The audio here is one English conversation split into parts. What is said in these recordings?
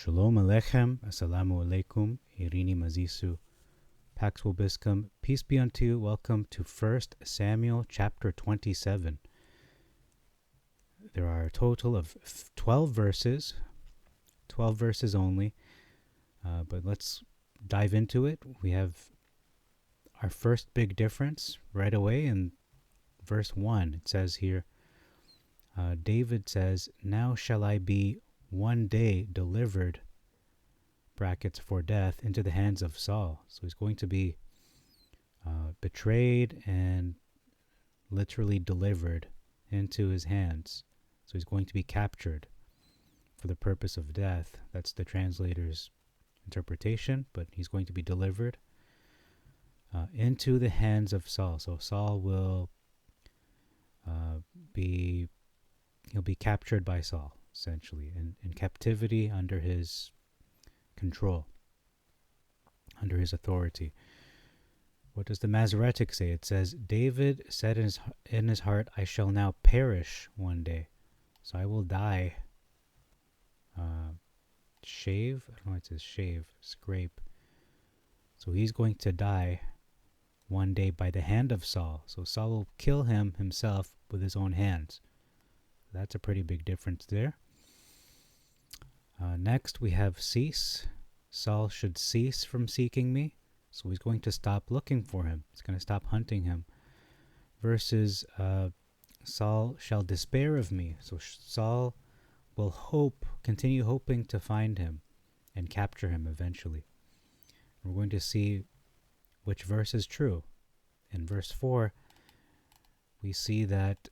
Shalom Aleichem, Assalamu Alaikum, Irini Mazisu, Pax Vobiscum, peace be unto you. Welcome to 1 Samuel chapter 27. There are a total of 12 verses only, but let's dive into it. We have our first big difference right away in verse 1. It says here, David says, "Now shall I be one day delivered," brackets, "for death, into the hands of Saul." So he's going to be betrayed and literally delivered into his hands. So he's going to be captured for the purpose of death. That's the translator's interpretation, but he's going to be delivered into the hands of Saul. So Saul will he'll be captured by Saul, essentially, in captivity under his control, under his authority. What does the Masoretic say? It says, David said in his heart, "I shall now perish one day." So I will die. Shave? I don't know why it says shave. Scrape. So he's going to die one day by the hand of Saul. So Saul will kill him himself with his own hands. That's a pretty big difference there. Next we have cease. Saul should cease from seeking me. So he's going to stop looking for him. He's going to stop hunting him. Versus Saul shall despair of me. So Saul will continue hoping to find him and capture him eventually. We're going to see which verse is true. In verse 4, we see that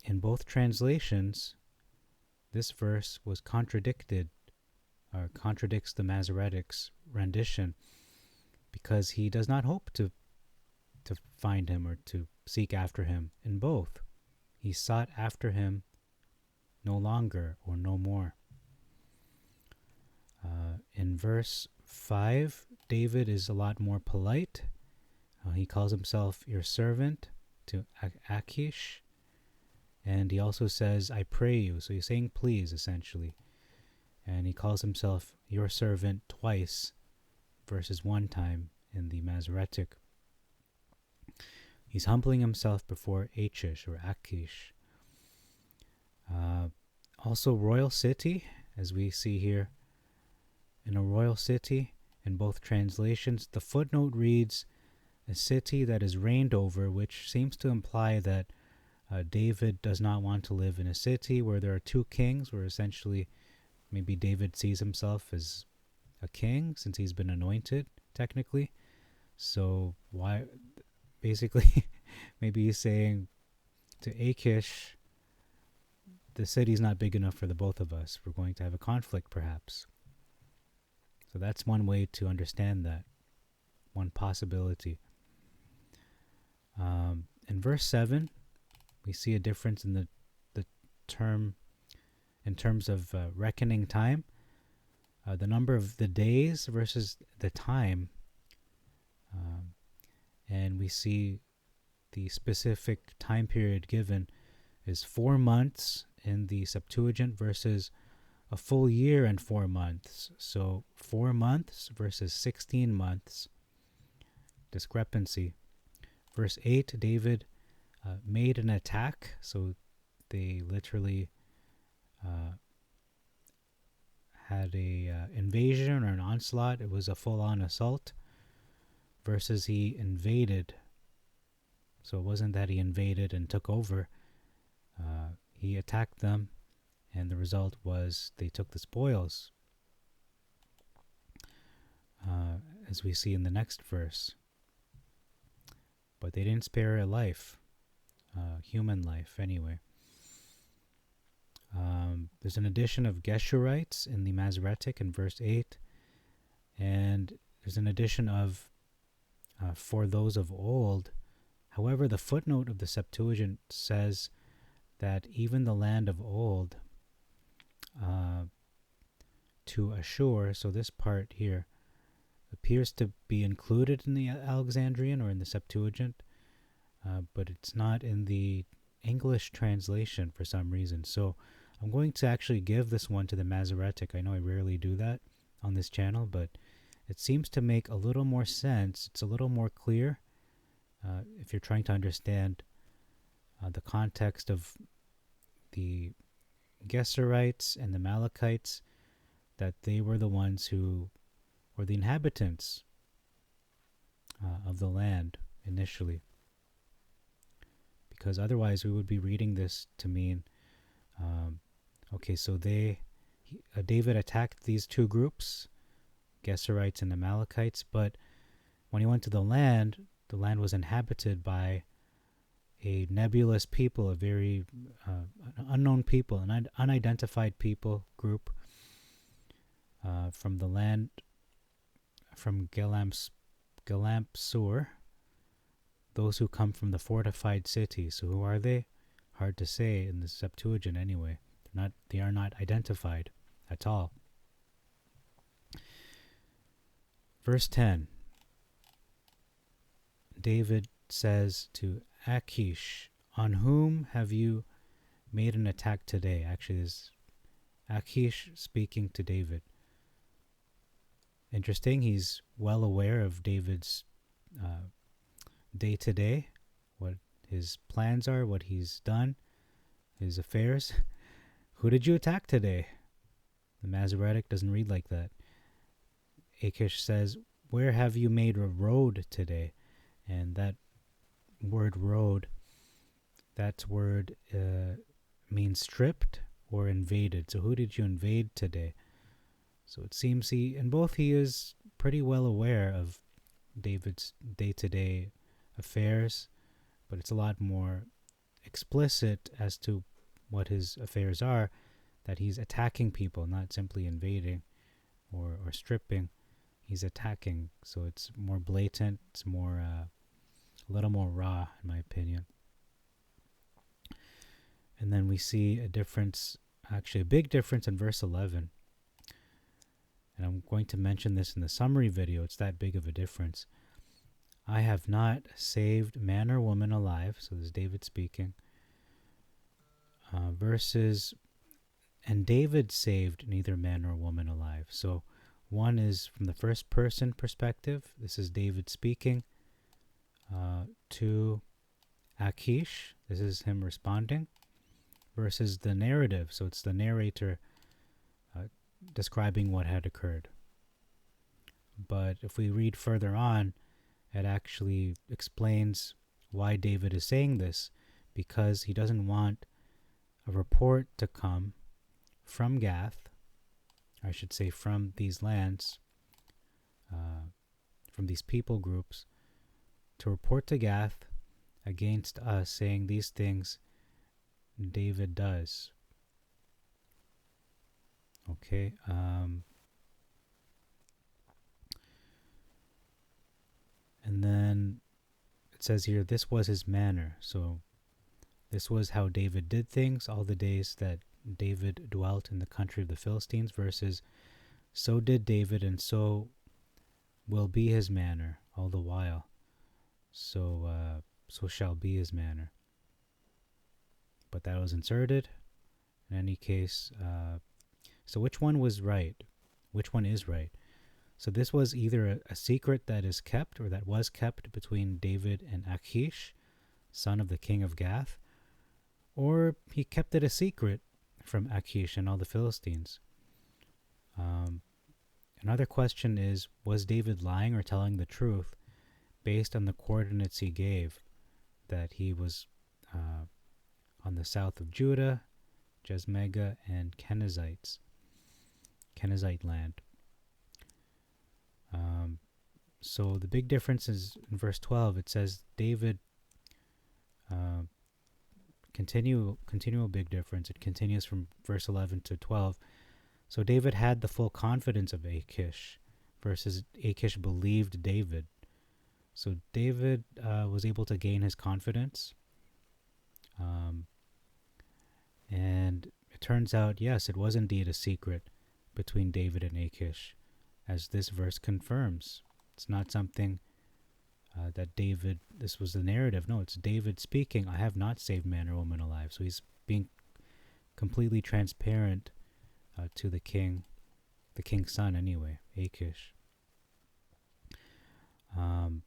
in both translations, this verse was contradicts the Masoretic's rendition, because he does not hope to find him or to seek after him. In both, he sought after him no longer or no more. In verse 5, David is a lot more polite. He calls himself your servant to Achish. And he also says, "I pray you." So he's saying please, essentially. And he calls himself your servant twice versus one time in the Masoretic. He's humbling himself before Achish or Achish. Also royal city, as we see here. In a royal city, in both translations, the footnote reads, "a city that is reigned over," which seems to imply that David does not want to live in a city where there are two kings, where essentially maybe David sees himself as a king since he's been anointed, technically. So why, basically, maybe he's saying to Achish, the city's not big enough for the both of us. We're going to have a conflict, perhaps. So that's one way to understand that, one possibility. In verse 7, we see a difference in the term, in terms of reckoning time. The number of the days versus the time. And we see the specific time period given is 4 months in the Septuagint versus a full year and 4 months. So 4 months versus 16 months. Discrepancy. Verse 8, David made an attack. So they literally had a invasion or an onslaught. It was a full-on assault. Versus he invaded. So it wasn't that he invaded and took over. He attacked them, and the result was they took the spoils, as we see in the next verse. But they didn't spare a life, human life anyway. There's an addition of Geshurites in the Masoretic in verse 8, and there's an addition of for those of old. However, the footnote of the Septuagint says that even the land of old to Ashur, so this part here appears to be included in the Alexandrian or in the Septuagint, but it's not in the English translation for some reason. So I'm going to actually give this one to the Masoretic. I know I rarely do that, on this channel, but it seems to make a little more sense. It's a little more clear if you're trying to understand the context of the Geshurites and the Amalekites, that they were the ones who were the inhabitants of the land initially. Because otherwise we would be reading this to mean, okay, so David attacked these two groups, Geshurites and Amalekites, but when he went to the land was inhabited by a nebulous people, a very unknown people, an unidentified people group from the land, from Galamsur, those who come from the fortified city. So who are they? Hard to say in the Septuagint anyway. They are not identified at all. Verse 10. David says to Achish, "On whom have you made an attack today?" Actually, this is Achish speaking to David. Interesting, he's well aware of David's day-to-day, what his plans are, what he's done, his affairs. Who did you attack today? The Masoretic doesn't read like that. Achish says, "Where have you made a road today?" And that word road, that word means stripped or invaded. So who did you invade today? So it seems he is pretty well aware of David's day-to-day affairs, but it's a lot more explicit as to what his affairs are, that he's attacking people, not simply invading or stripping. He's attacking, so it's more blatant, it's more a little more raw, in my opinion. And then we see a difference, actually a big difference in verse 11. And I'm going to mention this in the summary video. It's that big of a difference. "I have not saved man or woman alive." So this is David speaking. Verses, "And David saved neither man nor woman alive." So one is from the first person perspective. This is David speaking to Achish. This is him responding. Versus the narrative. So it's the narrator describing what had occurred. But if we read further on, it actually explains why David is saying this, because he doesn't want a report to come from Gath, I should say from these lands, from these people groups, to report to Gath against us, saying these things David does. Okay. And then it says here, "This was his manner." So this was how David did things all the days that David dwelt in the country of the Philistines, versus "So did David, and so will be his manner all the while. So shall be his manner." But that was inserted. In any case, so which one was right? Which one is right? So this was either a secret that is kept, or that was kept, between David and Achish, son of the king of Gath, or he kept it a secret from Achish and all the Philistines. Another question is, was David lying or telling the truth based on the coordinates he gave, that he was on the south of Judah, Jezmega, and Kenizite land. So the big difference is in verse 12. It says David, continual big difference. It continues from verse 11 to 12. So David had the full confidence of Achish, versus Achish believed David. So David was able to gain his confidence. And it turns out, yes, it was indeed a secret between David and Achish, as this verse confirms. It's not something that David, this was the narrative. No, it's David speaking, "I have not saved man or woman alive." So he's being completely transparent to the king the king's son anyway, Achish. And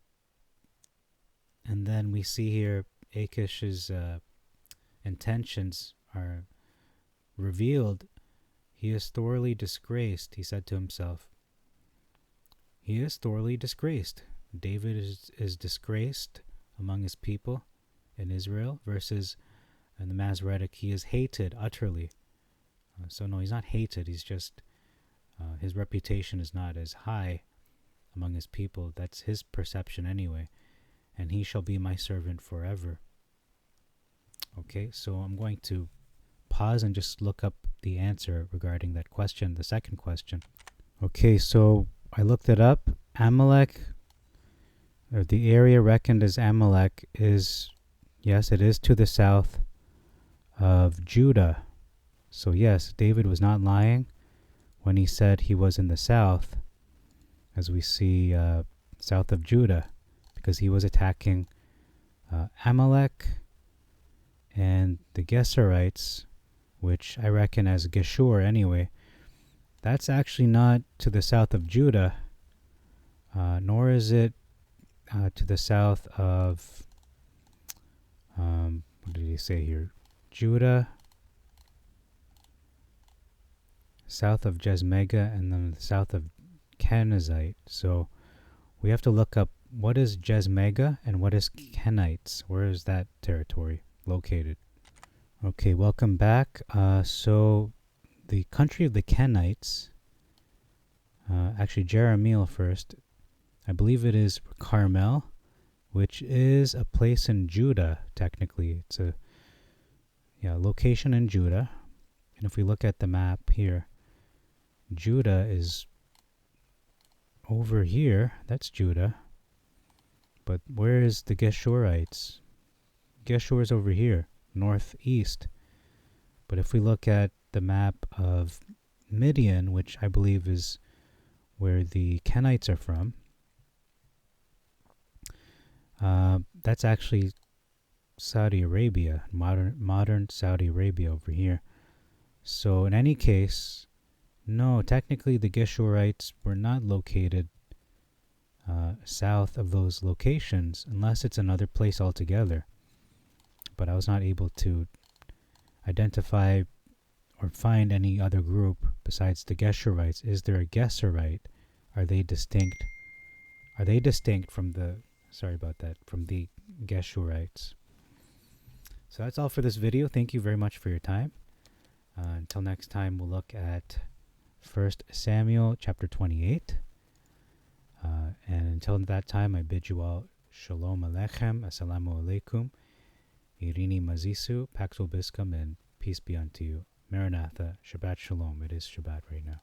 then we see here Achish's intentions are revealed. He is thoroughly disgraced, he said to himself. He is thoroughly disgraced. David is disgraced among his people in Israel, versus in the Masoretic, he is hated utterly. So no, he's not hated, he's just, his reputation is not as high among his people. That's his perception anyway. And he shall be my servant forever. Okay, so I'm going to pause and just look up the answer regarding that question, the second question. Okay, so I looked it up. Amalek, or the area reckoned as Amalek, is, yes, it is to the south of Judah. So yes, David was not lying when he said he was in the south, as we see south of Judah, because he was attacking Amalek and the Geshurites, which I reckon as Geshur anyway. That's actually not to the south of Judah, nor is it to the south of, what did he say here? Judah, south of Jezmega, and then the south of Kenizzite. So we have to look up what is Jezmega and what is Kenites. Where is that territory located? Okay, welcome back. So the country of the Kenites, actually Jerahmeel first, I believe it is Carmel, which is a place in Judah, technically. It's a location in Judah. And if we look at the map here, Judah is over here. That's Judah. But where is the Geshurites? Geshur is over here, northeast. But if we look at the map of Midian, which I believe is where the Kenites are from, that's actually Saudi Arabia, modern Saudi Arabia over here. So in any case, no, technically the Geshurites were not located south of those locations, unless it's another place altogether. But I was not able to identify or find any other group besides the Geshurites. Is there a Geshurite? Are they distinct? Are they distinct from the, sorry about that, from the Geshurites? So that's all for this video. Thank you very much for your time. Until next time, we'll look at 1 Samuel chapter 28. And until that time, I bid you all Shalom Aleichem, Assalamu Alaikum, Irini Mazisu, Pax Vobiscum, and peace be unto you. Maranatha, Shabbat Shalom. It is Shabbat right now.